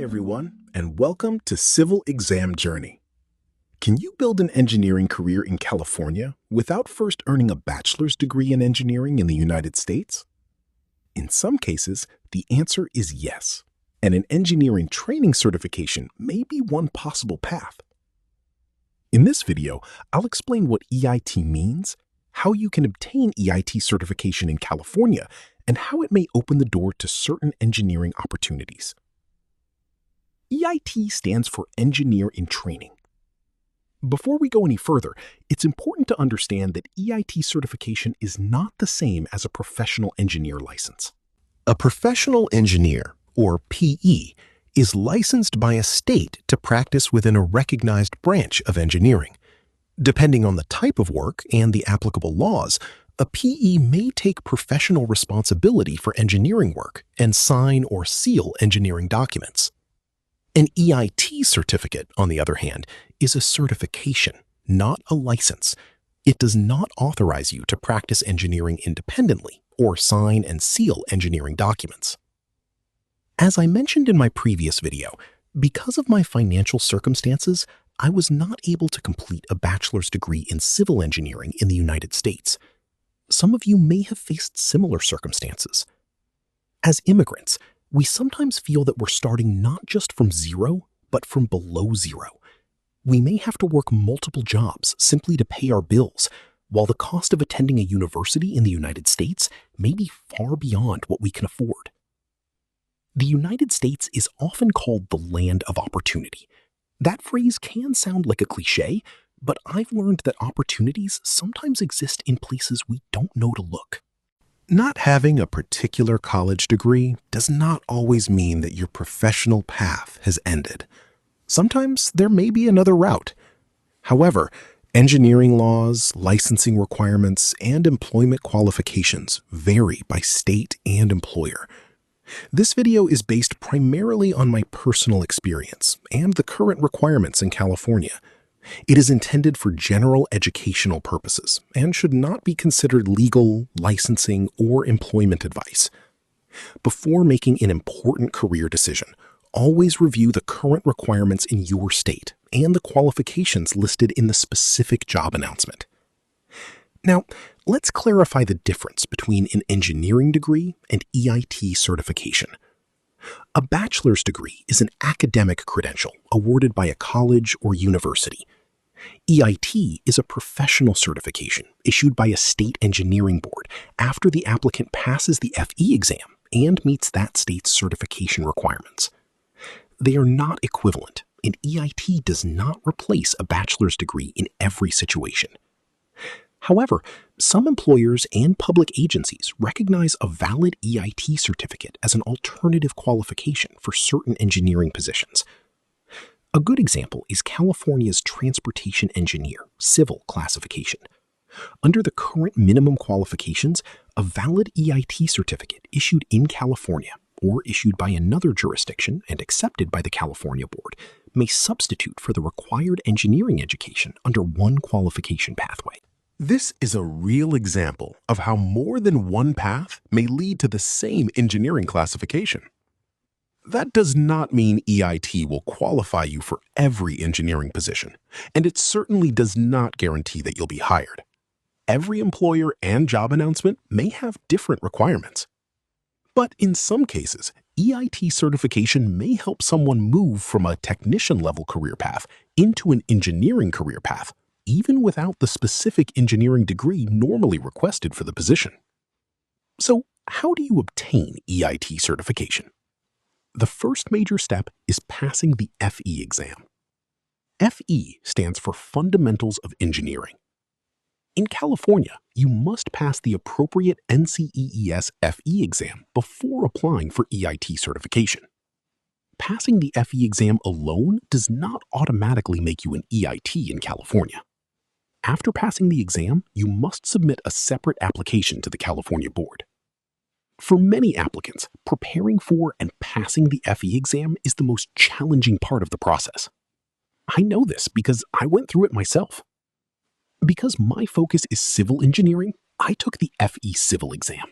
everyone, and welcome to Civil Exam Journey. Can you build an engineering career in California without first earning a bachelor's degree in engineering in the United States? In some cases, the answer is yes, and an engineering training certification may be one possible path. In this video, I'll explain what EIT means, how you can obtain EIT certification in California, and how it may open the door to certain engineering opportunities. EIT stands for Engineer in Training. Before we go any further, it's important to understand that EIT certification is not the same as a professional engineer license. A professional engineer, or PE, is licensed by a state to practice within a recognized branch of engineering. Depending on the type of work and the applicable laws, a PE may take professional responsibility for engineering work and sign or seal engineering documents. An EIT certificate, on the other hand, is a certification, not a license. It does not authorize you to practice engineering independently or sign and seal engineering documents. As I mentioned in my previous video, because of my financial circumstances, I was not able to complete a bachelor's degree in civil engineering in the United States. Some of you may have faced similar circumstances. As immigrants, we sometimes feel that we're starting not just from zero, but from below zero. We may have to work multiple jobs simply to pay our bills, while the cost of attending a university in the United States may be far beyond what we can afford. The United States is often called the land of opportunity. That phrase can sound like a cliche, but I've learned that opportunities sometimes exist in places we don't know to look. Not having a particular college degree does not always mean that your professional path has ended. Sometimes there may be another route. However, engineering laws, licensing requirements, and employment qualifications vary by state and employer. This video is based primarily on my personal experience and the current requirements in California. It is intended for general educational purposes and should not be considered legal, licensing, or employment advice. Before making an important career decision, always review the current requirements in your state and the qualifications listed in the specific job announcement. Now, let's clarify the difference between an engineering degree and EIT certification. A bachelor's degree is an academic credential awarded by a college or university. EIT is a professional certification issued by a state engineering board after the applicant passes the FE exam and meets that state's certification requirements. They are not equivalent, and EIT does not replace a bachelor's degree in every situation. However, some employers and public agencies recognize a valid EIT certificate as an alternative qualification for certain engineering positions. A good example is California's Transportation Engineer Civil classification. Under the current minimum qualifications, a valid EIT certificate issued in California or issued by another jurisdiction and accepted by the California Board may substitute for the required engineering education under one qualification pathway. This is a real example of how more than one path may lead to the same engineering classification. That does not mean EIT will qualify you for every engineering position, and it certainly does not guarantee that you'll be hired. Every employer and job announcement may have different requirements. But in some cases, EIT certification may help someone move from a technician-level career path into an engineering career path, even without the specific engineering degree normally requested for the position. So, how do you obtain EIT certification? The first major step is passing the FE exam. FE stands for Fundamentals of Engineering. In California, you must pass the appropriate NCEES FE exam before applying for EIT certification. Passing the FE exam alone does not automatically make you an EIT in California. After passing the exam, you must submit a separate application to the California Board. For many applicants, preparing for and passing the FE exam is the most challenging part of the process. I know this because I went through it myself. Because my focus is civil engineering, I took the FE civil exam.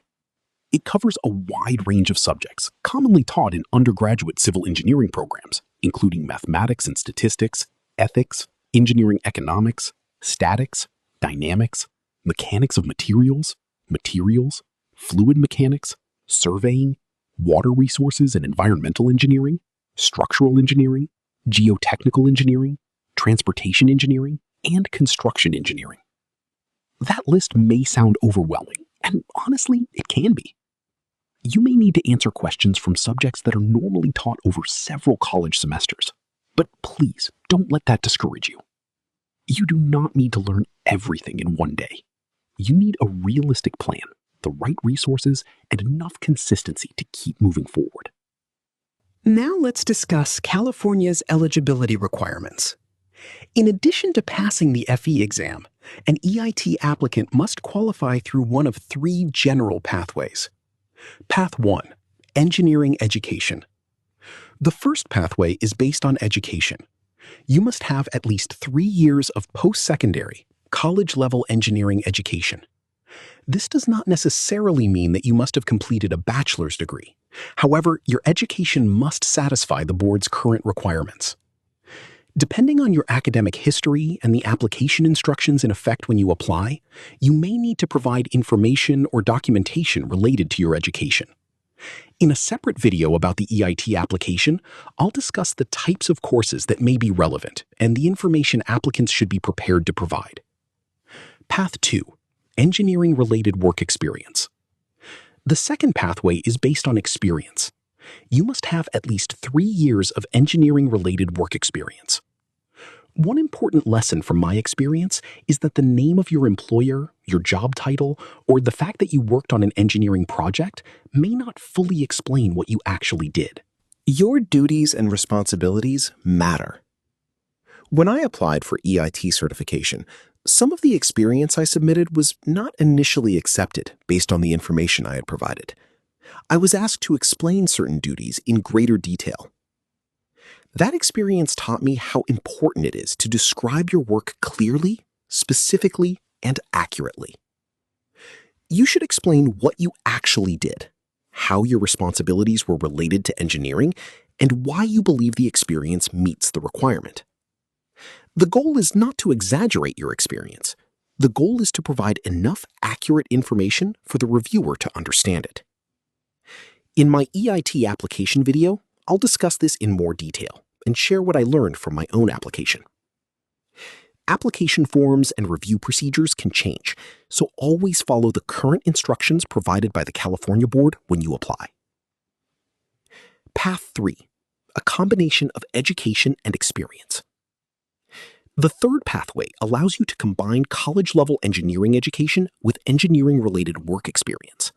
It covers a wide range of subjects commonly taught in undergraduate civil engineering programs, including mathematics and statistics, ethics, engineering economics, statics, dynamics, mechanics of materials, fluid mechanics, surveying, water resources and environmental engineering, structural engineering, geotechnical engineering, transportation engineering, and construction engineering. That list may sound overwhelming, and honestly, it can be. You may need to answer questions from subjects that are normally taught over several college semesters, but please don't let that discourage you. You do not need to learn everything in one day. You need a realistic plan, the right resources, and enough consistency to keep moving forward. Now let's discuss California's eligibility requirements. In addition to passing the FE exam, an EIT applicant must qualify through one of three general pathways. Path 1. Engineering education. The first pathway is based on education. You must have at least 3 years of post-secondary, college-level engineering education. This does not necessarily mean that you must have completed a bachelor's degree. However, your education must satisfy the board's current requirements. Depending on your academic history and the application instructions in effect when you apply, you may need to provide information or documentation related to your education. In a separate video about the EIT application, I'll discuss the types of courses that may be relevant and the information applicants should be prepared to provide. Path 2. Engineering-related work experience. The second pathway is based on experience. You must have at least 3 years of engineering-related work experience. One important lesson from my experience is that the name of your employer, your job title, or the fact that you worked on an engineering project may not fully explain what you actually did. Your duties and responsibilities matter. When I applied for EIT certification, some of the experience I submitted was not initially accepted based on the information I had provided. I was asked to explain certain duties in greater detail. That experience taught me how important it is to describe your work clearly, specifically, and accurately. You should explain what you actually did, how your responsibilities were related to engineering, and why you believe the experience meets the requirement. The goal is not to exaggerate your experience. The goal is to provide enough accurate information for the reviewer to understand it. In my EIT application video, I'll discuss this in more detail and share what I learned from my own application. Application forms and review procedures can change, so always follow the current instructions provided by the California Board when you apply. Path 3. A combination of education and experience. The third pathway allows you to combine college-level engineering education with engineering-related work experience.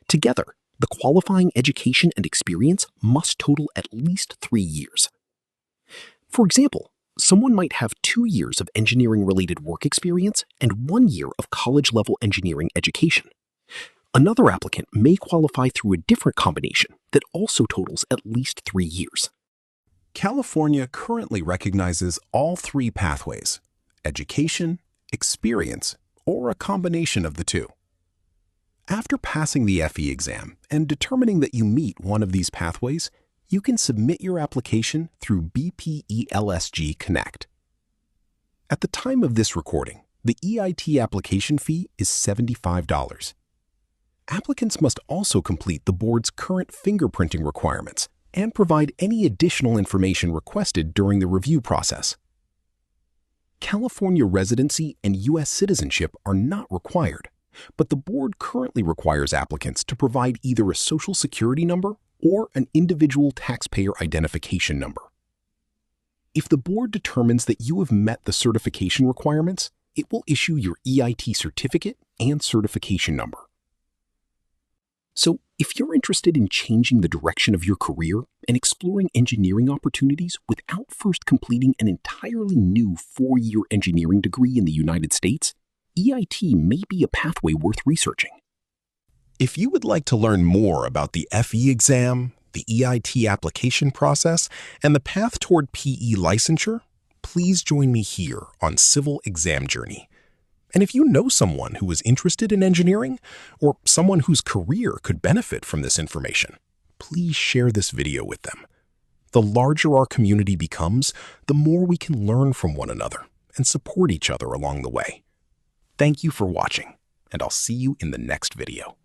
Together, the qualifying education and experience must total at least 3 years. For example, someone might have 2 years of engineering-related work experience and 1 year of college-level engineering education. Another applicant may qualify through a different combination that also totals at least 3 years. California currently recognizes all 3 pathways: education, experience, or a combination of the two. After passing the FE exam and determining that you meet one of these pathways, you can submit your application through BPELSG Connect. At the time of this recording, the EIT application fee is $75. Applicants must also complete the board's current fingerprinting requirements and provide any additional information requested during the review process. California residency and U.S. citizenship are not required, but the board currently requires applicants to provide either a Social Security number or an individual taxpayer identification number. If the board determines that you have met the certification requirements, it will issue your EIT certificate and certification number. So, if you're interested in changing the direction of your career and exploring engineering opportunities without first completing an entirely new 4-year engineering degree in the United States, EIT may be a pathway worth researching. If you would like to learn more about the FE exam, the EIT application process, and the path toward PE licensure, please join me here on Civil Exam Journey. And if you know someone who is interested in engineering, or someone whose career could benefit from this information, please share this video with them. The larger our community becomes, the more we can learn from one another and support each other along the way. Thank you for watching, and I'll see you in the next video.